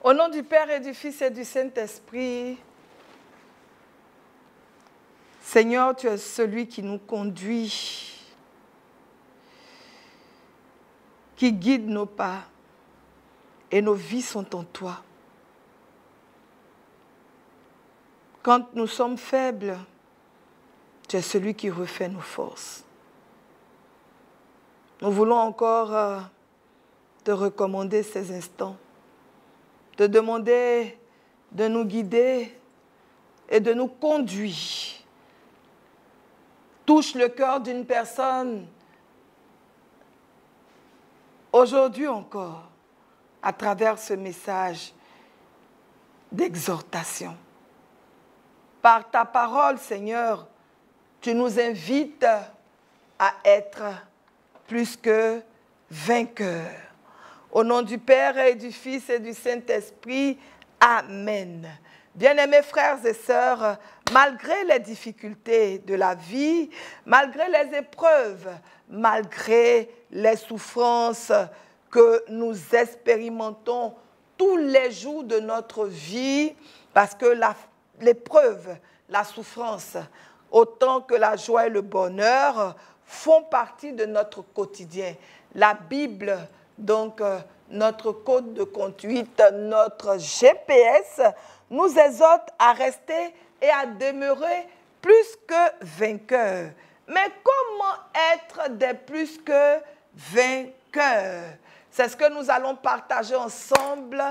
Au nom du Père et du Fils et du Saint-Esprit, Seigneur, tu es celui qui nous conduit, qui guide nos pas, et nos vies sont en toi. Quand nous sommes faibles, tu es celui qui refait nos forces. Nous voulons encore te recommander ces instants, te demander de nous guider et de nous conduire. Touche le cœur d'une personne aujourd'hui encore à travers ce message d'exhortation. Par ta parole, Seigneur, tu nous invites à être plus que vainqueurs. Au nom du Père et du Fils et du Saint-Esprit, Amen. Bien-aimés frères et sœurs, malgré les difficultés de la vie, malgré les épreuves, malgré les souffrances que nous expérimentons tous les jours de notre vie, parce que l'épreuve, la souffrance, autant que la joie et le bonheur, font partie de notre quotidien. La Bible, donc notre code de conduite, notre GPS, nous exhorte à rester et à demeurer plus que vainqueurs. Mais comment être des plus que vainqueurs? C'est ce que nous allons partager ensemble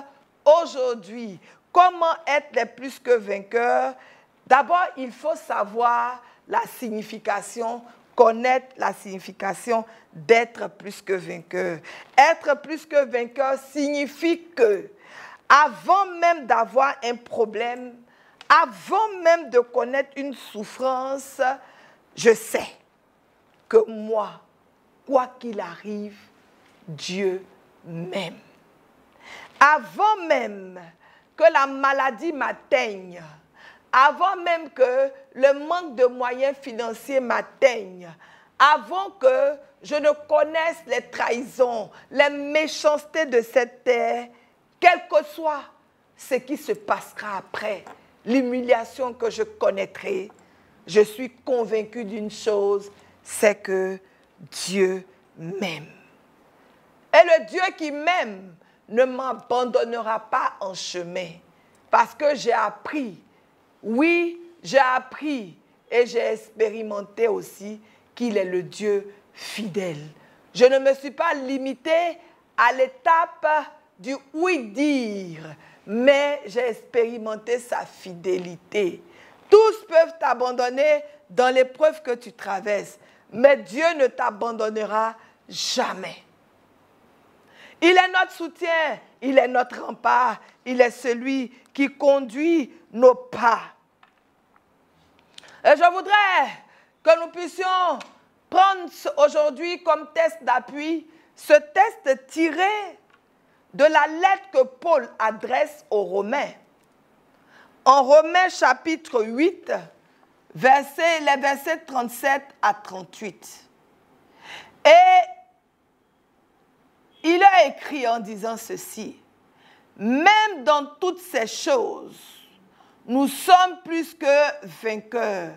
aujourd'hui. Comment être les plus que vainqueurs? D'abord, il faut savoir la signification, connaître la signification d'être plus que vainqueur. Être plus que vainqueur signifie que, avant même d'avoir un problème, avant même de connaître une souffrance, je sais que moi, quoi qu'il arrive, Dieu m'aime. Avant même que la maladie m'atteigne, avant même que le manque de moyens financiers m'atteigne, avant que je ne connaisse les trahisons, les méchancetés de cette terre, quel que soit ce qui se passera après, l'humiliation que je connaîtrai, je suis convaincue d'une chose, c'est que Dieu m'aime. Et le Dieu qui m'aime ne m'abandonnera pas en chemin, parce que j'ai appris, oui, j'ai appris et j'ai expérimenté aussi qu'il est le Dieu fidèle. Je ne me suis pas limitée à l'étape du oui-dire, mais j'ai expérimenté sa fidélité. Tous peuvent t'abandonner dans l'épreuve que tu traverses, mais Dieu ne t'abandonnera jamais. Il est notre soutien, il est notre rempart, il est celui qui conduit nos pas. Et je voudrais que nous puissions prendre aujourd'hui comme test d'appui ce test tiré de la lettre que Paul adresse aux Romains. En Romains chapitre 8, les versets 37 à 38. Et il a écrit en disant ceci: « Même dans toutes ces choses, nous sommes plus que vainqueurs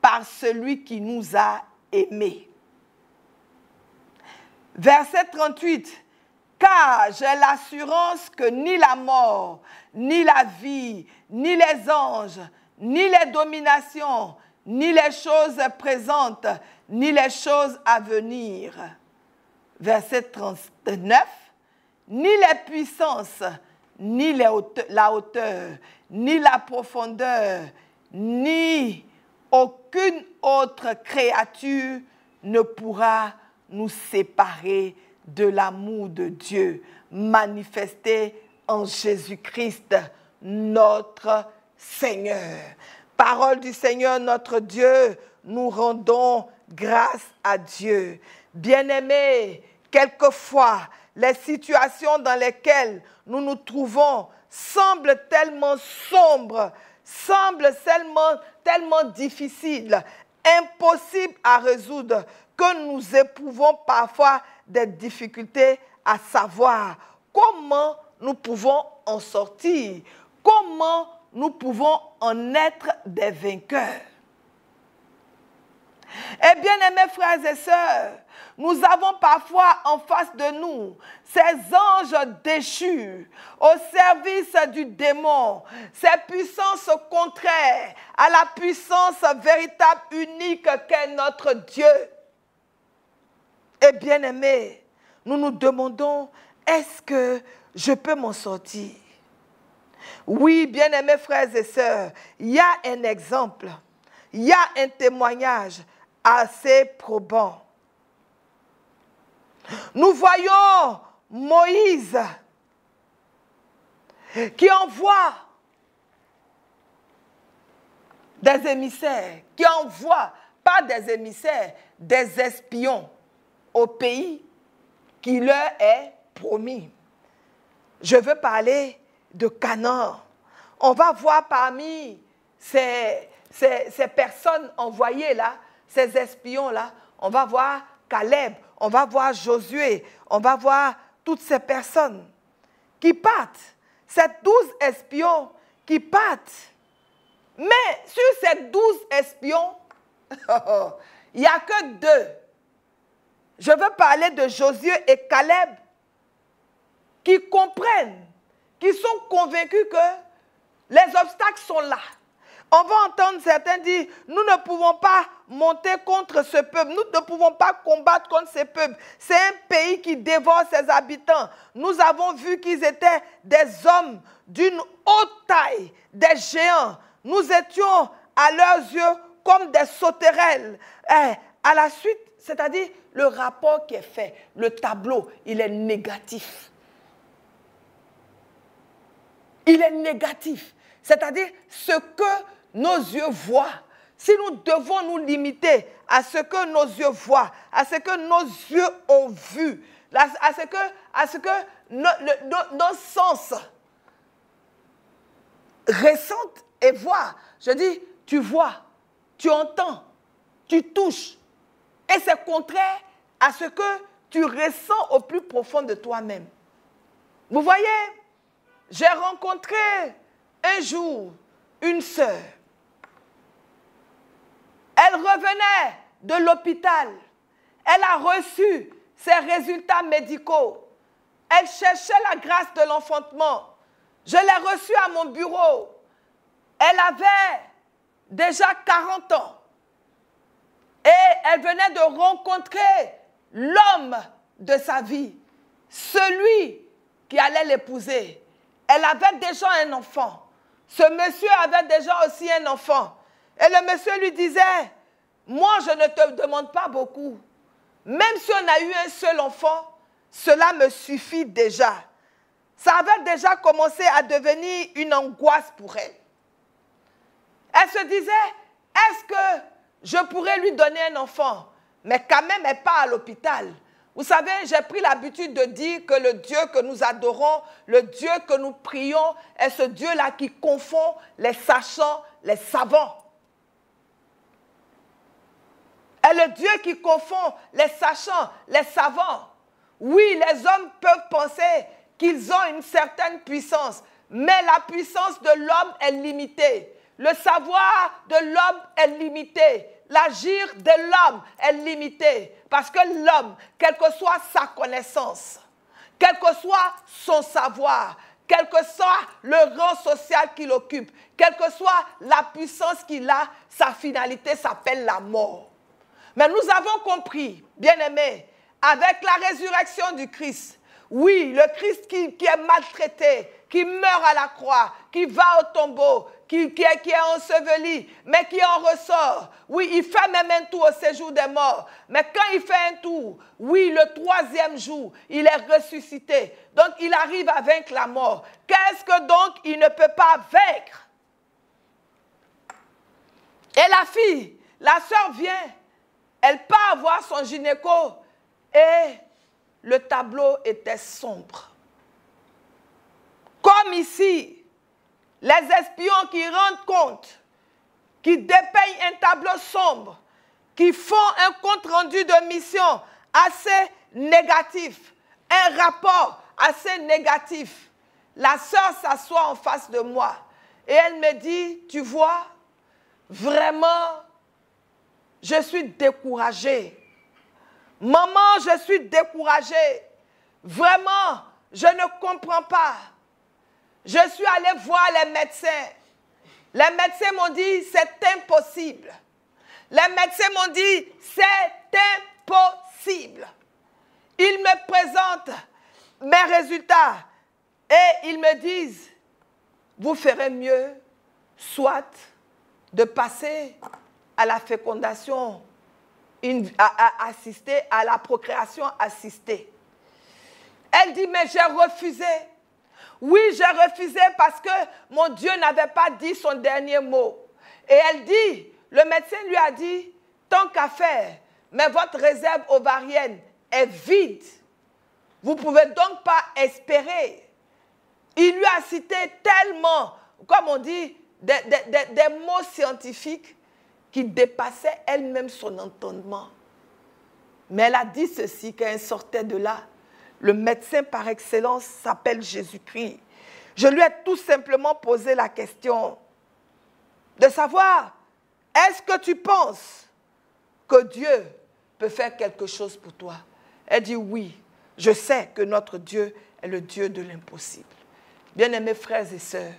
par celui qui nous a aimés. » Verset 38. « Car j'ai l'assurance que ni la mort, ni la vie, ni les anges, ni les dominations, ni les choses présentes, ni les choses à venir. » Verset 39. « Ni les puissances, ni la hauteur, ni la profondeur, ni aucune autre créature ne pourra nous séparer de l'amour de Dieu manifesté en Jésus-Christ, notre Seigneur. » Parole du Seigneur notre Dieu, nous rendons grâce à Dieu. Bien-aimés, quelquefois, les situations dans lesquelles nous nous trouvons semblent tellement sombres, semblent tellement difficiles, impossibles à résoudre, que nous éprouvons parfois des difficultés à savoir comment nous pouvons en sortir? Comment nous pouvons en être des vainqueurs? Eh bien, aimés frères et sœurs, nous avons parfois en face de nous ces anges déchus au service du démon, ces puissances contraires à la puissance véritable, unique qu'est notre Dieu. Et bien aimés, nous nous demandons, est-ce que je peux m'en sortir? Oui, bien aimés frères et sœurs, il y a un exemple, il y a un témoignage assez probant. Nous voyons Moïse qui envoie des émissaires, qui envoie, pas des émissaires, des espions au pays qui leur est promis. Je veux parler de Canaan. On va voir parmi ces personnes envoyées là, ces espions-là, on va voir Caleb, on va voir Josué, on va voir toutes ces personnes qui partent. Ces 12 espions qui partent. Mais sur ces 12 espions, il n'y a que 2. Je veux parler de Josué et Caleb qui comprennent, qui sont convaincus que les obstacles sont là. On va entendre certains dire, nous ne pouvons pas monter contre ce peuple, nous ne pouvons pas combattre contre ce peuple. C'est un pays qui dévore ses habitants. Nous avons vu qu'ils étaient des hommes d'une haute taille, des géants. Nous étions à leurs yeux comme des sauterelles. À la suite, c'est-à-dire le rapport qui est fait, le tableau, il est négatif. Il est négatif. C'est-à-dire ce que nos yeux voient. Si nous devons nous limiter à ce que nos yeux voient, à ce que nos yeux ont vu, à ce que nos sens ressentent et voient. Je dis, tu vois, tu entends, tu touches. Et c'est contraire à ce que tu ressens au plus profond de toi-même. Vous voyez, j'ai rencontré un jour une sœur. Elle revenait de l'hôpital. Elle a reçu ses résultats médicaux. Elle cherchait la grâce de l'enfantement. Je l'ai reçue à mon bureau. Elle avait déjà 40 ans. Et elle venait de rencontrer l'homme de sa vie. Celui qui allait l'épouser. Elle avait déjà un enfant. Ce monsieur avait déjà aussi un enfant. Et le monsieur lui disait, moi je ne te demande pas beaucoup. Même si on a eu un seul enfant, cela me suffit déjà. Ça avait déjà commencé à devenir une angoisse pour elle. Elle se disait, est-ce que je pourrais lui donner un enfant? Mais quand même, elle part à l'hôpital. Vous savez, j'ai pris l'habitude de dire que le Dieu que nous adorons, le Dieu que nous prions, est ce Dieu-là qui confond les sachants, les savants. Est le Dieu qui confond les sachants, les savants. Oui, les hommes peuvent penser qu'ils ont une certaine puissance, mais la puissance de l'homme est limitée. Le savoir de l'homme est limité. L'agir de l'homme est limité. Parce que l'homme, quelle que soit sa connaissance, quel que soit son savoir, quel que soit le rang social qu'il occupe, quelle que soit la puissance qu'il a, sa finalité s'appelle la mort. Mais nous avons compris, bien-aimés, avec la résurrection du Christ, oui, le Christ qui est maltraité, qui meurt à la croix, qui va au tombeau, qui est enseveli, mais qui en ressort. Oui, il fait même un tour au séjour des morts. Mais quand il fait un tour, oui, le 3e jour, il est ressuscité. Donc, il arrive à vaincre la mort. Qu'est-ce que donc il ne peut pas vaincre? Et la fille, la sœur vient, elle part voir son gynéco et le tableau était sombre. Comme ici, les espions qui rendent compte, qui dépeignent un tableau sombre, qui font un compte-rendu de mission assez négatif, un rapport assez négatif. la sœur s'assoit en face de moi et elle me dit, tu vois, vraiment, je suis découragée. Maman, je suis découragée. Vraiment, je ne comprends pas. Je suis allée voir les médecins. Les médecins m'ont dit, c'est impossible. Les médecins m'ont dit, c'est impossible. Ils me présentent mes résultats et ils me disent, vous ferez mieux, soit de passer à la fécondation assistée, à la procréation assistée. Elle dit, mais j'ai refusé. Oui, j'ai refusé parce que mon Dieu n'avait pas dit son dernier mot. Et elle dit, le médecin lui a dit, tant qu'à faire, mais votre réserve ovarienne est vide. Vous ne pouvez donc pas espérer. Il lui a cité tellement, comme on dit, des mots scientifiques qui dépassaient elle-même son entendement. Mais elle a dit ceci quand elle sortait de là. Le médecin par excellence s'appelle Jésus-Christ. Je lui ai tout simplement posé la question de savoir, est-ce que tu penses que Dieu peut faire quelque chose pour toi? Elle dit oui, je sais que notre Dieu est le Dieu de l'impossible. Bien-aimés frères et sœurs,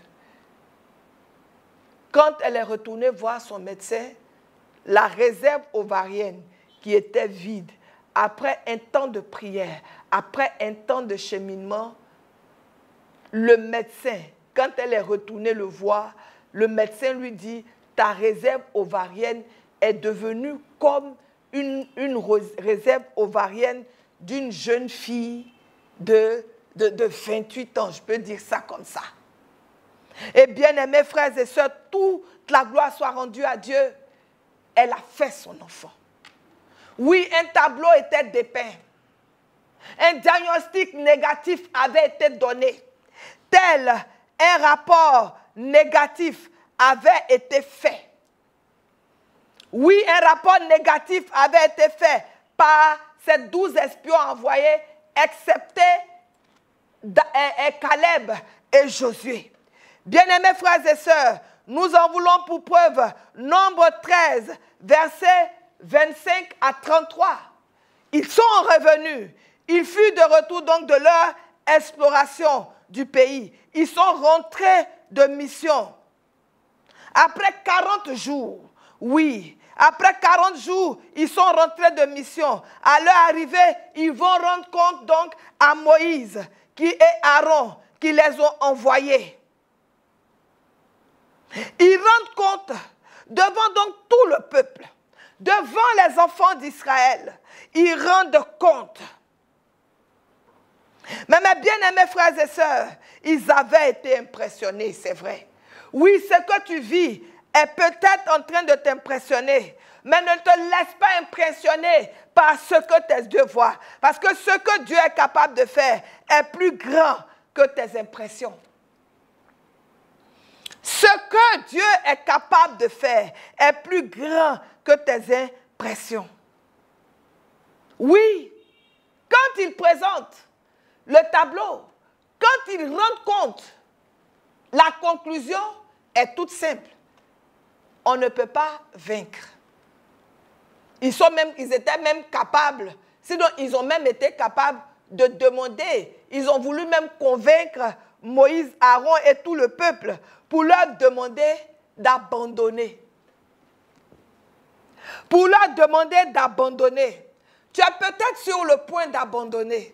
quand elle est retournée voir son médecin, la réserve ovarienne qui était vide, après un temps de prière, après un temps de cheminement, le médecin, quand elle est retournée le voir, le médecin lui dit, ta réserve ovarienne est devenue comme une réserve ovarienne d'une jeune fille de 28 ans, je peux dire ça comme ça. Et bien aimés frères et sœurs, toute la gloire soit rendue à Dieu. Elle a fait son enfant. Oui, un tableau était dépeint. Un diagnostic négatif avait été donné. Tel un rapport négatif avait été fait. Oui, un rapport négatif avait été fait par ces 12 espions envoyés, excepté Caleb et Josué. Bien-aimés frères et sœurs, nous en voulons pour preuve Nombre 13, versets 25 à 33. Ils sont revenus. Ils furent de retour donc de leur exploration du pays. Ils sont rentrés de mission. Après 40 jours, oui, après 40 jours, ils sont rentrés de mission. À leur arrivée, ils vont rendre compte donc à Moïse et Aaron qui les ont envoyés. Ils rendent compte devant donc tout le peuple, devant les enfants d'Israël. Ils rendent compte. Mais mes bien-aimés frères et sœurs, ils avaient été impressionnés, c'est vrai. Oui, ce que tu vis est peut-être en train de t'impressionner, mais ne te laisse pas impressionner par ce que tes yeux voient. Parce que ce que Dieu est capable de faire est plus grand que tes impressions. Ce que Dieu est capable de faire est plus grand que tes impressions. Oui, quand il présente le tableau, quand il rend compte, la conclusion est toute simple. On ne peut pas vaincre. Ils étaient même capables, sinon ils ont même été capables de demander, ils ont voulu même convaincre Moïse, Aaron et tout le peuple pour leur demander d'abandonner. Pour leur demander d'abandonner. Tu es peut-être sur le point d'abandonner.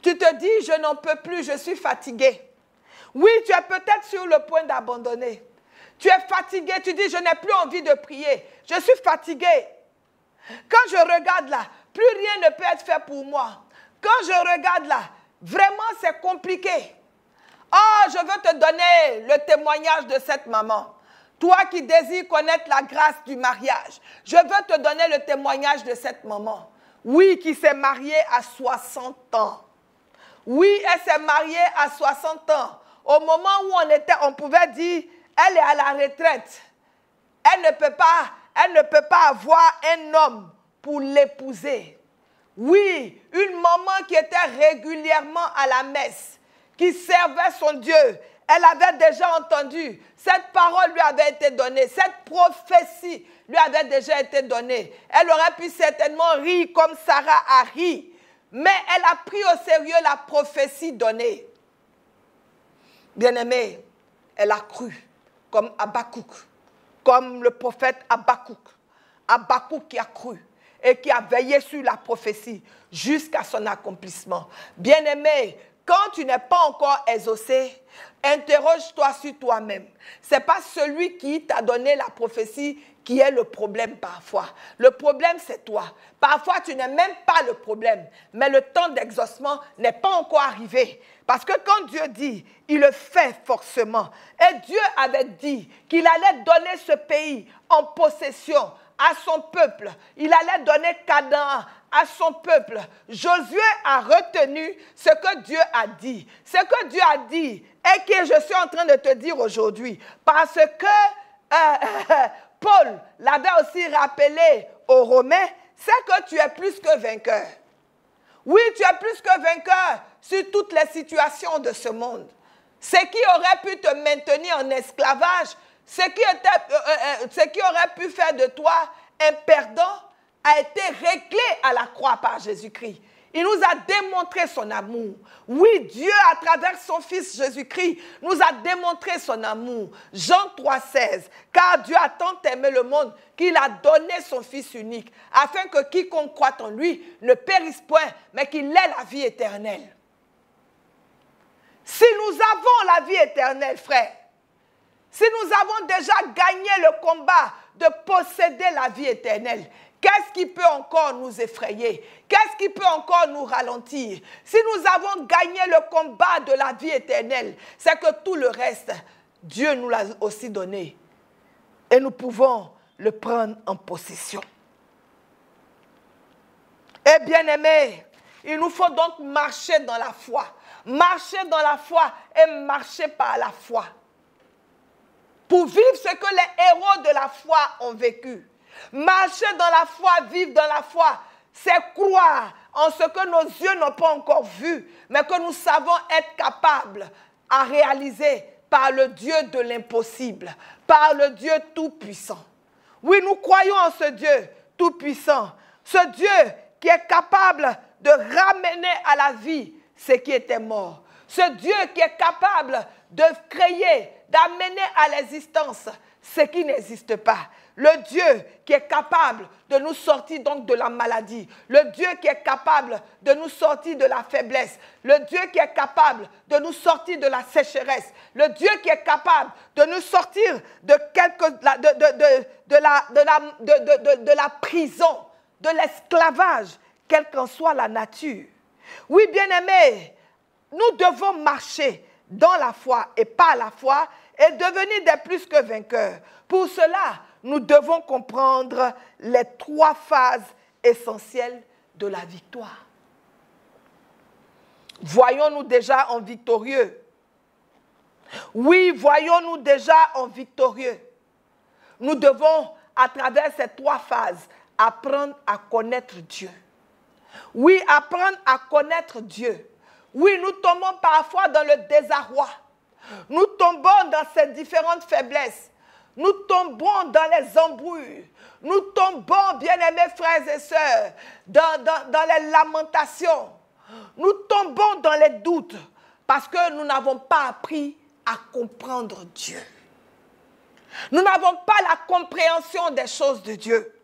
Tu te dis, je n'en peux plus, je suis fatigué. Oui, tu es peut-être sur le point d'abandonner. Tu es fatigué, tu dis, je n'ai plus envie de prier. Je suis fatigué. Quand je regarde là, plus rien ne peut être fait pour moi. Quand je regarde là, vraiment c'est compliqué. Oh, je veux te donner le témoignage de cette maman. Toi qui désires connaître la grâce du mariage, je veux te donner le témoignage de cette maman. Oui, qui s'est mariée à 60 ans. Oui, elle s'est mariée à 60 ans. Au moment où on pouvait dire, elle est à la retraite. Elle ne peut pas avoir un homme pour l'épouser. Oui, une maman qui était régulièrement à la messe, qui servait son Dieu, elle avait déjà entendu. Cette parole lui avait été donnée. Cette prophétie lui avait déjà été donnée. Elle aurait pu certainement rire comme Sarah a ri. Mais elle a pris au sérieux la prophétie donnée. Bien-aimée, elle a cru comme Habakkuk, comme le prophète Habakkuk. Habakkuk qui a cru et qui a veillé sur la prophétie jusqu'à son accomplissement. Bien-aimé, quand tu n'es pas encore exaucé, interroge-toi sur toi-même. Ce n'est pas celui qui t'a donné la prophétie qui est le problème parfois. Le problème, c'est toi. Parfois, tu n'es même pas le problème, mais le temps d'exaucement n'est pas encore arrivé. Parce que quand Dieu dit, il le fait forcément. Et Dieu avait dit qu'il allait donner ce pays en possession à son peuple. Il allait donner Canaan à son peuple. Josué a retenu ce que Dieu a dit. Ce que Dieu a dit et que je suis en train de te dire aujourd'hui. Parce que Paul l'avait aussi rappelé aux Romains, c'est que tu es plus que vainqueur. Oui, tu es plus que vainqueur sur toutes les situations de ce monde. Ce qui aurait pu te maintenir en esclavage, ce qui aurait pu faire de toi un perdant, a été réglé à la croix par Jésus-Christ. Il nous a démontré son amour. Oui, Dieu, à travers son Fils Jésus-Christ, nous a démontré son amour. Jean 3,16. Car Dieu a tant aimé le monde qu'il a donné son Fils unique, afin que quiconque croit en lui ne périsse point, mais qu'il ait la vie éternelle. Si nous avons la vie éternelle, frère, si nous avons déjà gagné le combat de posséder la vie éternelle, qu'est-ce qui peut encore nous effrayer? Qu'est-ce qui peut encore nous ralentir? Si nous avons gagné le combat de la vie éternelle, c'est que tout le reste, Dieu nous l'a aussi donné. Et nous pouvons le prendre en possession. Et bien aimé, il nous faut donc marcher dans la foi. Marcher dans la foi et marcher par la foi. Pour vivre ce que les héros de la foi ont vécu. Marcher dans la foi, vivre dans la foi, c'est croire en ce que nos yeux n'ont pas encore vu, mais que nous savons être capables à réaliser par le Dieu de l'impossible, par le Dieu tout-puissant. Oui, nous croyons en ce Dieu tout-puissant, ce Dieu qui est capable de ramener à la vie ce qui était mort, ce Dieu qui est capable de créer, d'amener à l'existence ce qui n'existe pas. Le Dieu qui est capable de nous sortir donc de la maladie. Le Dieu qui est capable de nous sortir de la faiblesse. Le Dieu qui est capable de nous sortir de la sécheresse. Le Dieu qui est capable de nous sortir de la prison, de l'esclavage, quelle qu'en soit la nature. Oui, bien-aimés, nous devons marcher dans la foi et par la foi et devenir des plus que vainqueurs. Pour cela, nous devons comprendre les 3 phases essentielles de la victoire. Voyons-nous déjà en victorieux? Oui, voyons-nous déjà en victorieux. Nous devons, à travers ces 3 phases, apprendre à connaître Dieu. Oui, apprendre à connaître Dieu. Oui, nous tombons parfois dans le désarroi. Nous tombons dans ces différentes faiblesses. Nous tombons dans les embrouilles. Nous tombons, bien-aimés frères et sœurs, dans les lamentations. Nous tombons dans les doutes parce que nous n'avons pas appris à comprendre Dieu. Nous n'avons pas la compréhension des choses de Dieu.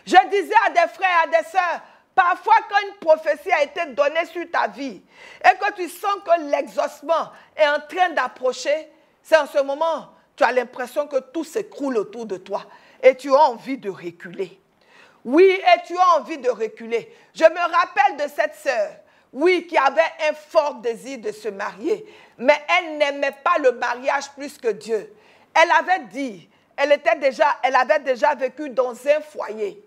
Je disais à des frères et à des sœurs, parfois quand une prophétie a été donnée sur ta vie et que tu sens que l'exaucement est en train d'approcher, c'est en ce moment tu as l'impression que tout s'écroule autour de toi et tu as envie de reculer. Oui, et tu as envie de reculer. Je me rappelle de cette sœur, oui, qui avait un fort désir de se marier, mais elle n'aimait pas le mariage plus que Dieu. Elle avait dit, elle avait déjà vécu dans un foyer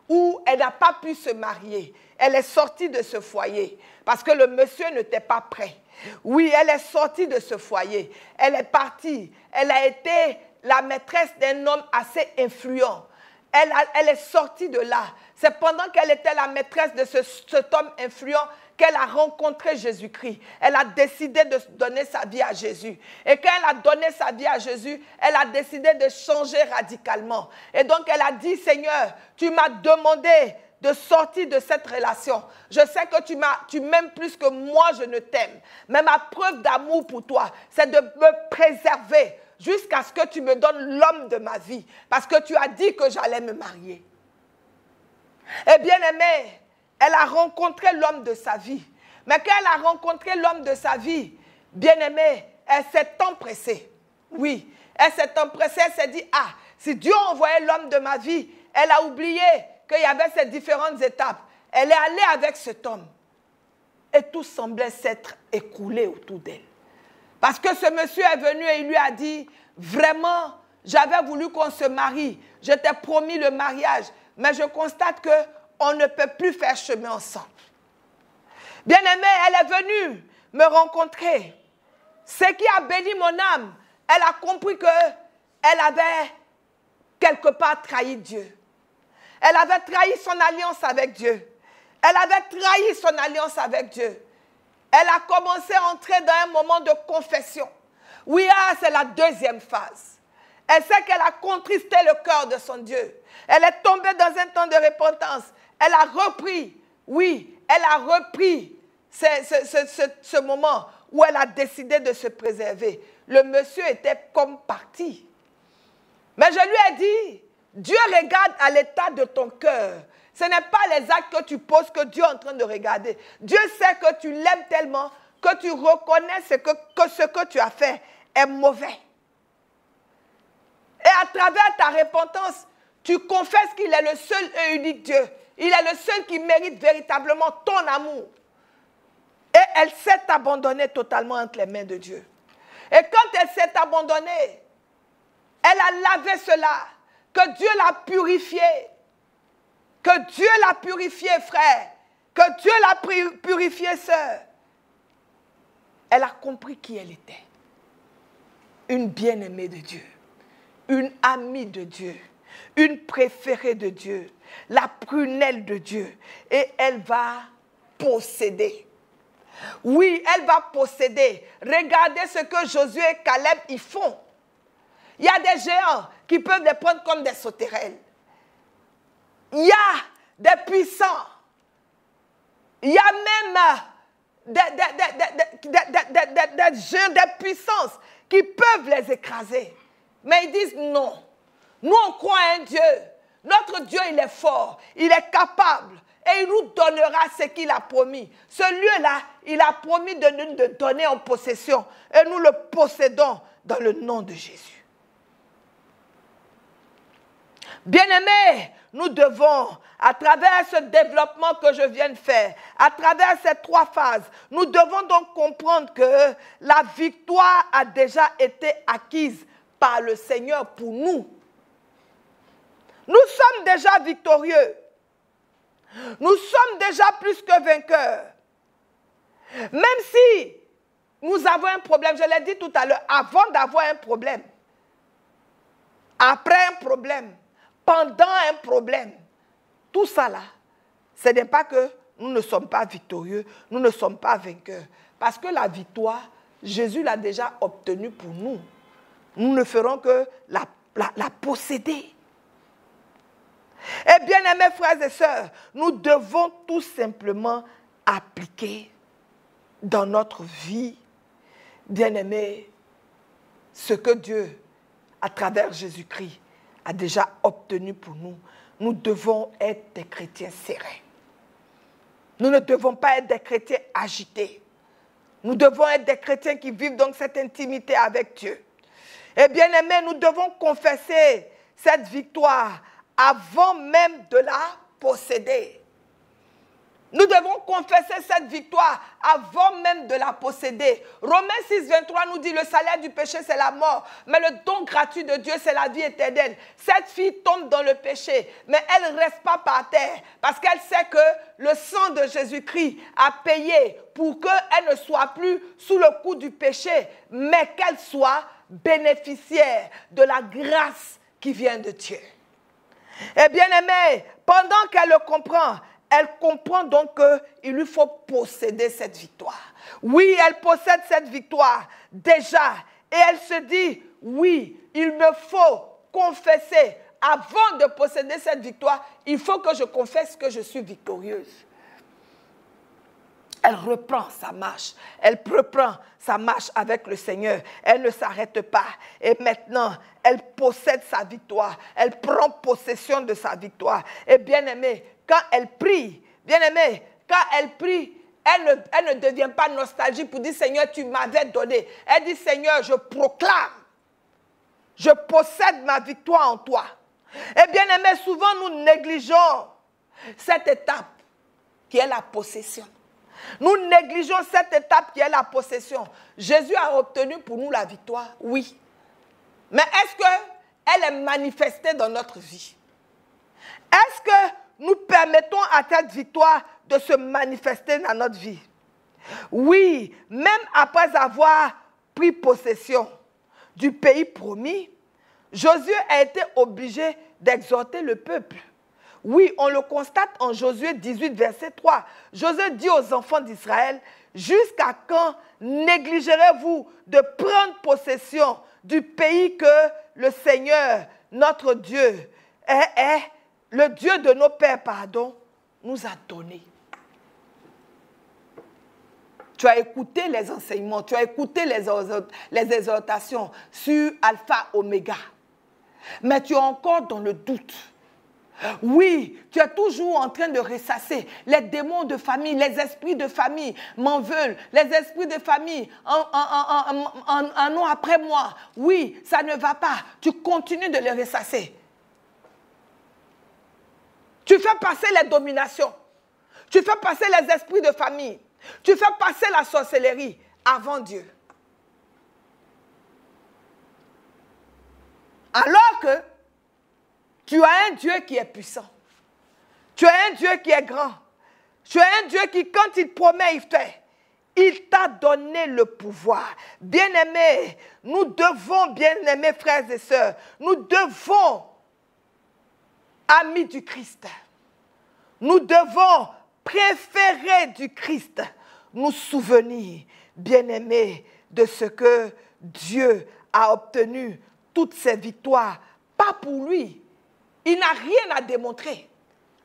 où elle n'a pas pu se marier. Elle est sortie de ce foyer parce que le monsieur n'était pas prêt. Oui, elle est sortie de ce foyer. Elle est partie. Elle a été la maîtresse d'un homme assez influent. elle est sortie de là. C'est pendant qu'elle était la maîtresse de cet homme influent qu'elle a rencontré Jésus-Christ. Elle a décidé de donner sa vie à Jésus. Et quand elle a donné sa vie à Jésus, elle a décidé de changer radicalement. Et donc elle a dit, Seigneur, tu m'as demandé de sortir de cette relation. Je sais que tu m'aimes plus que moi, je ne t'aime. Mais ma preuve d'amour pour toi, c'est de me préserver jusqu'à ce que tu me donnes l'homme de ma vie. Parce que tu as dit que j'allais me marier. Et bien aimée, elle a rencontré l'homme de sa vie. Mais quand elle a rencontré l'homme de sa vie, bien aimée, elle s'est empressée. Oui, elle s'est empressée, elle s'est dit, ah, si Dieu envoyait l'homme de ma vie, elle a oublié qu'il y avait ces différentes étapes. Elle est allée avec cet homme. Et tout semblait s'être écoulé autour d'elle. Parce que ce monsieur est venu et il lui a dit, vraiment, j'avais voulu qu'on se marie. Je t'ai promis le mariage. Mais je constate qu'on ne peut plus faire chemin ensemble. Bien-aimée, elle est venue me rencontrer. Ce qui a béni mon âme, elle a compris qu'elle avait quelque part trahi Dieu. Elle avait trahi son alliance avec Dieu. Elle avait trahi son alliance avec Dieu. Elle a commencé à entrer dans un moment de confession. Oui, c'est la deuxième phase. Elle sait qu'elle a contristé le cœur de son Dieu. Elle est tombée dans un temps de repentance. Elle a repris, oui, elle a repris ce moment où elle a décidé de se préserver. Le monsieur était comme parti. Mais je lui ai dit, Dieu regarde à l'état de ton cœur. Ce n'est pas les actes que tu poses que Dieu est en train de regarder. Dieu sait que tu l'aimes tellement que tu reconnais que ce que tu as fait est mauvais. Et à travers ta repentance, tu confesses qu'il est le seul et unique Dieu. Il est le seul qui mérite véritablement ton amour. Et elle s'est abandonnée totalement entre les mains de Dieu. Et quand elle s'est abandonnée, elle a lavé cela, que Dieu l'a purifié. Que Dieu l'a purifié, frère. Que Dieu l'a purifié, sœur. Elle a compris qui elle était. Une bien-aimée de Dieu. Une amie de Dieu. Une préférée de Dieu. La prunelle de Dieu. Et elle va posséder. Oui, elle va posséder. Regardez ce que Josué et Caleb y font. Il y a des géants qui peuvent les prendre comme des sauterelles. Il y a des puissants. Il y a même des géants, des puissances qui peuvent les écraser. Mais ils disent non. Nous, on croit à un Dieu. Notre Dieu, il est fort. Il est capable. Et il nous donnera ce qu'il a promis. Ce lieu-là, il a promis de nous donner en possession. Et nous le possédons dans le nom de Jésus. Bien-aimés, nous devons, à travers ce développement que je viens de faire, à travers ces 3 phases, nous devons donc comprendre que la victoire a déjà été acquise par le Seigneur pour nous. Nous sommes déjà victorieux. Nous sommes déjà plus que vainqueurs. Même si nous avons un problème, je l'ai dit tout à l'heure, avant d'avoir un problème, après un problème, pendant un problème, tout ça là, ce n'est pas que nous ne sommes pas victorieux, nous ne sommes pas vainqueurs. Parce que la victoire, Jésus l'a déjà obtenue pour nous. Nous ne ferons que la posséder. Et bien aimés frères et sœurs, nous devons tout simplement appliquer dans notre vie, bien aimés, ce que Dieu, à travers Jésus-Christ, a déjà obtenu pour nous. Nous devons être des chrétiens sereins. Nous ne devons pas être des chrétiens agités. Nous devons être des chrétiens qui vivent donc cette intimité avec Dieu. Et bien aimés, nous devons confesser cette victoire avant même de la posséder. Nous devons confesser cette victoire avant même de la posséder. Romains 6, 23 nous dit, le salaire du péché, c'est la mort. Mais le don gratuit de Dieu, c'est la vie éternelle. Cette fille tombe dans le péché, mais elle ne reste pas par terre. Parce qu'elle sait que le sang de Jésus-Christ a payé pour qu'elle ne soit plus sous le coup du péché, mais qu'elle soit bénéficiaire de la grâce qui vient de Dieu. Et bien aimé, pendant qu'elle le comprend, elle comprend donc qu'il lui faut posséder cette victoire. Oui, elle possède cette victoire déjà. Et elle se dit, oui, il me faut confesser. Avant de posséder cette victoire, il faut que je confesse que je suis victorieuse. Elle reprend sa marche. Elle reprend sa marche avec le Seigneur. Elle ne s'arrête pas. Et maintenant, elle possède sa victoire. Elle prend possession de sa victoire. Et bien aimé, quand elle prie, bien aimé, quand elle prie, elle ne devient pas nostalgique pour dire, Seigneur, tu m'avais donné. Elle dit, Seigneur, je proclame. Je possède ma victoire en toi. Et bien aimé, souvent nous négligeons cette étape qui est la possession. Nous négligeons cette étape qui est la possession. Jésus a obtenu pour nous la victoire, oui. Mais est-ce qu'elle est manifestée dans notre vie? Est-ce que nous permettons à cette victoire de se manifester dans notre vie? Oui, même après avoir pris possession du pays promis, Josué a été obligé d'exhorter le peuple. Oui, on le constate en Josué 18, verset 3. Josué dit aux enfants d'Israël, « Jusqu'à quand négligerez-vous de prendre possession du pays que le Seigneur, notre Dieu, le Dieu de nos pères, nous a donné ?» Tu as écouté les enseignements, tu as écouté les exhortations sur Alpha, Oméga. Mais tu es encore dans le doute. Oui, tu es toujours en train de ressasser. Les démons de famille, les esprits de famille m'en veulent. Les esprits de famille en ont après moi. Oui, ça ne va pas. Tu continues de les ressasser. Tu fais passer les dominations. Tu fais passer les esprits de famille. Tu fais passer la sorcellerie avant Dieu. Alors que tu as un Dieu qui est puissant. Tu as un Dieu qui est grand. Tu as un Dieu qui, quand il promet, il fait. Il t'a donné le pouvoir. Bien-aimés, nous devons, bien-aimés frères et sœurs, nous devons, amis du Christ, nous devons préférer du Christ, nous souvenir, bien-aimés, de ce que Dieu a obtenu, toutes ces victoires, pas pour lui. Il n'a rien à démontrer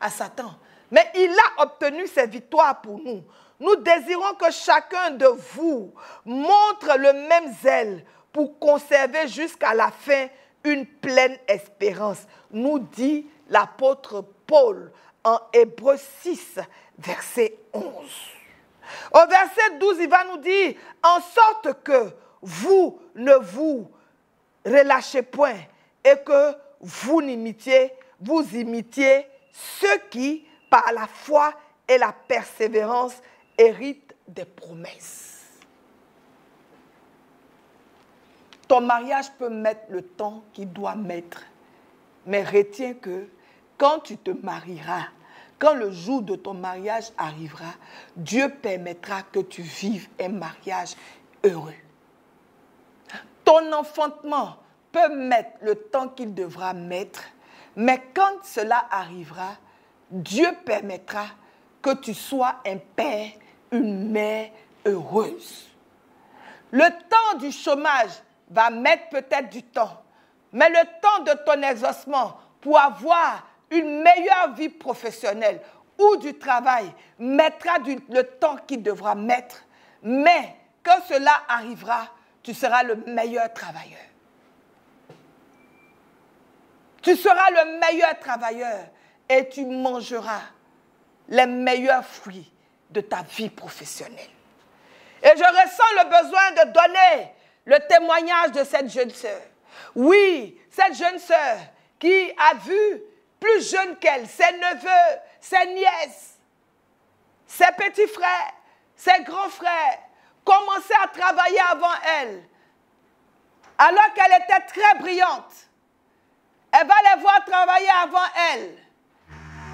à Satan, mais il a obtenu ces victoires pour nous. Nous désirons que chacun de vous montre le même zèle pour conserver jusqu'à la fin une pleine espérance, nous dit l'apôtre Paul en Hébreux 6, verset 11. Au verset 12, il va nous dire, en sorte que vous ne vous relâchez point et que vous imitiez ceux qui, par la foi et la persévérance, héritent des promesses. Ton mariage peut mettre le temps qu'il doit mettre, mais retiens que quand tu te marieras, quand le jour de ton mariage arrivera, Dieu permettra que tu vives un mariage heureux. Ton enfantement peut mettre le temps qu'il devra mettre, mais quand cela arrivera, Dieu permettra que tu sois un père, une mère heureuse. Le temps du chômage va mettre peut-être du temps, mais le temps de ton exaucement pour avoir une meilleure vie professionnelle ou du travail mettra le temps qu'il devra mettre, mais quand cela arrivera, tu seras le meilleur travailleur. Tu seras le meilleur travailleur et tu mangeras les meilleurs fruits de ta vie professionnelle. Et je ressens le besoin de donner le témoignage de cette jeune sœur. Oui, cette jeune sœur qui a vu plus jeune qu'elle, ses neveux, ses nièces, ses petits frères, ses grands frères, commencer à travailler avant elle, alors qu'elle était très brillante. Elle va les voir travailler avant elle.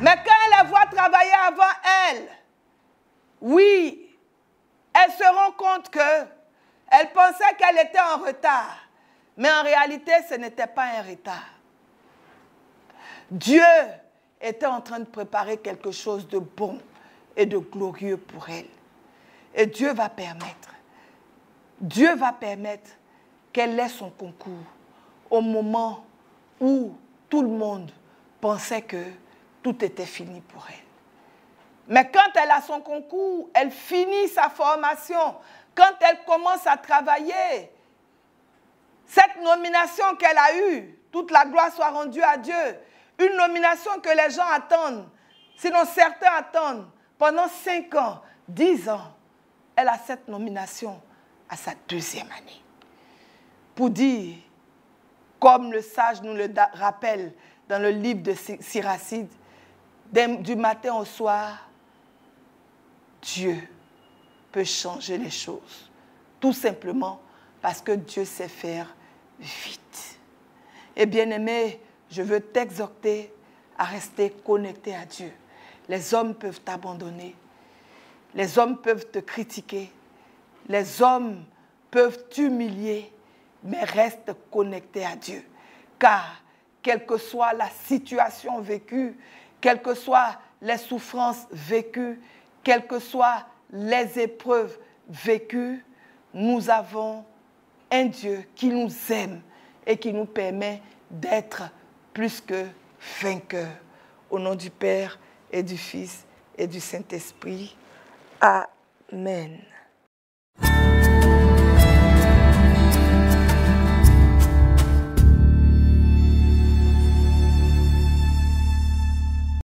Mais quand elle les voit travailler avant elle, oui, elle se rend compte qu'elle pensait qu'elle était en retard. Mais en réalité, ce n'était pas un retard. Dieu était en train de préparer quelque chose de bon et de glorieux pour elle. Et Dieu va permettre qu'elle ait son concours au moment où tout le monde pensait que tout était fini pour elle. Mais quand elle a son concours, elle finit sa formation, quand elle commence à travailler, cette nomination qu'elle a eue, toute la gloire soit rendue à Dieu, une nomination que les gens attendent, sinon certains attendent pendant 5 ans, 10 ans, elle a cette nomination à sa 2e année. Pour dire, comme le sage nous le rappelle dans le livre de Siracide, du matin au soir, Dieu peut changer les choses. Tout simplement parce que Dieu sait faire vite. Et bien-aimé, je veux t'exhorter à rester connecté à Dieu. Les hommes peuvent t'abandonner. Les hommes peuvent te critiquer. Les hommes peuvent t'humilier. Mais reste connecté à Dieu. Car, quelle que soit la situation vécue, quelles que soient les souffrances vécues, quelles que soient les épreuves vécues, nous avons un Dieu qui nous aime et qui nous permet d'être plus que vainqueurs. Au nom du Père et du Fils et du Saint-Esprit. Amen.